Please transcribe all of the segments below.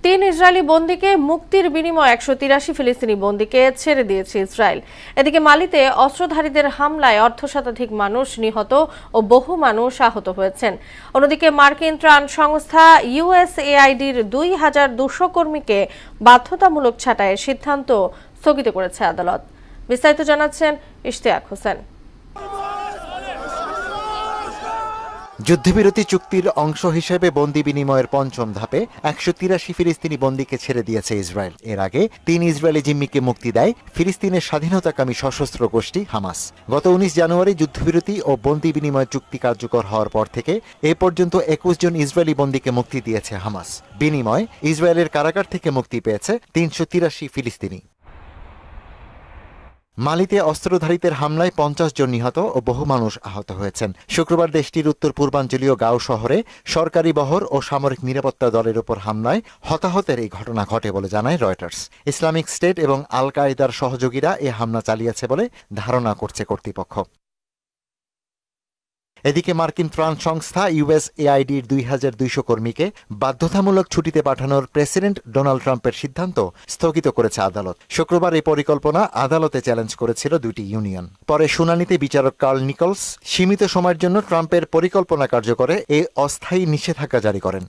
তিন ইসরায়েলি বন্দীকে মুক্তির বিনিময়ে ১৮৩ ফিলিস্তিনি বন্দীকে ছেড়ে দিয়েছে ইসরায়েল। এদিকে মালিতে অস্ত্রধারীদের হামলায় অর্ধশতাধিক মানুষ নিহত ও বহু মানুষ আহত হয়েছেন। অন্যদিকে মার্কিন ত্রাণ সংস্থা ইউএসএআইডির ২,২০০ কর্মীকে বাধ্যতামূলক ছাঁটাইয়ের সিদ্ধান্ত স্থগিত করেছে আদালত। বিস্তারিত জানাচ্ছেন ইশতিয়াক হোসেন। যুদ্ধবিরতি চুক্তির অংশ হিসেবে বন্দি বিনিময়ের পঞ্চম ধাপে ১৮৩ ফিলিস্তিনি বন্দীকে ছেড়ে দিয়েছে ইসরায়েল। এর আগে ৩ ইসরায়েলি জিম্মিকে মুক্তি দেয় ফিলিস্তিনের স্বাধীনতাকামী সশস্ত্র গোষ্ঠী হামাস। গত ১৯ জানুয়ারি যুদ্ধবিরতি ও বন্দি বিনিময় চুক্তি কার্যকর হওয়ার পর থেকে এ পর্যন্ত ২১ জন ইসরায়েলি বন্দীকে মুক্তি দিয়েছে হামাস। বিনিময়ে ইসরায়েলের কারাগার থেকে মুক্তি পেয়েছে ৩৮৩ ফিলিস্তিনি। মালিতে অস্ত্রধারীদের হামলায় ৫০ জন নিহত ও বহু মানুষ আহত হয়েছেন। শুক্রবার দেশটির উত্তর পূর্বাঞ্চলীয় গাও শহরে সরকারি বহর ও সামরিক নিরাপত্তা দলের উপর হামলায় হতাহতের এই ঘটনা ঘটে বলে জানায় রয়টার্স। ইসলামিক স্টেট এবং আল কায়েদার সহযোগীরা এ হামলা চালিয়েছে বলে ধারণা করছে কর্তৃপক্ষ। এদিকে মার্কিন ত্রাণ সংস্থা ইউএসএআইডির ২,২০০ কর্মীকে বাধ্যতামূলক ছুটিতে পাঠানোর প্রেসিডেন্ট ডোনাল্ড ট্রাম্পের সিদ্ধান্ত স্থগিত করেছে আদালত। শুক্রবার এই পরিকল্পনা আদালতে চ্যালেঞ্জ করেছিল দুটি ইউনিয়ন। পরে শুনানিতে বিচারক কার্ল নিকলস সীমিত সময়ের জন্য ট্রাম্পের পরিকল্পনা কার্যকরে এই অস্থায়ী নিষেধাজ্ঞা জারি করেন।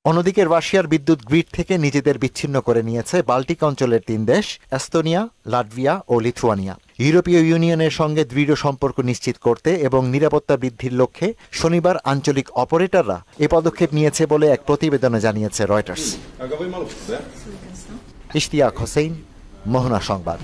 অন্যদিকে রাশিয়ার বিদ্যুৎ গ্রিড থেকে নিজেদের বিচ্ছিন্ন করে নিয়েছে বাল্টিক অঞ্চলের ৩ দেশ এস্তোনিয়া, লাটভিয়া ও লিথুয়ানিয়া। ইউরোপীয় ইউনিয়নের সঙ্গে দৃঢ় সম্পর্ক নিশ্চিত করতে এবং নিরাপত্তা বৃদ্ধির লক্ষ্যে শনিবার আঞ্চলিক অপারেটররা এ পদক্ষেপ নিয়েছে বলে এক প্রতিবেদনে জানিয়েছে রয়টার্স। ইশতিয়াক হোসেন, মোহনা সংবাদ।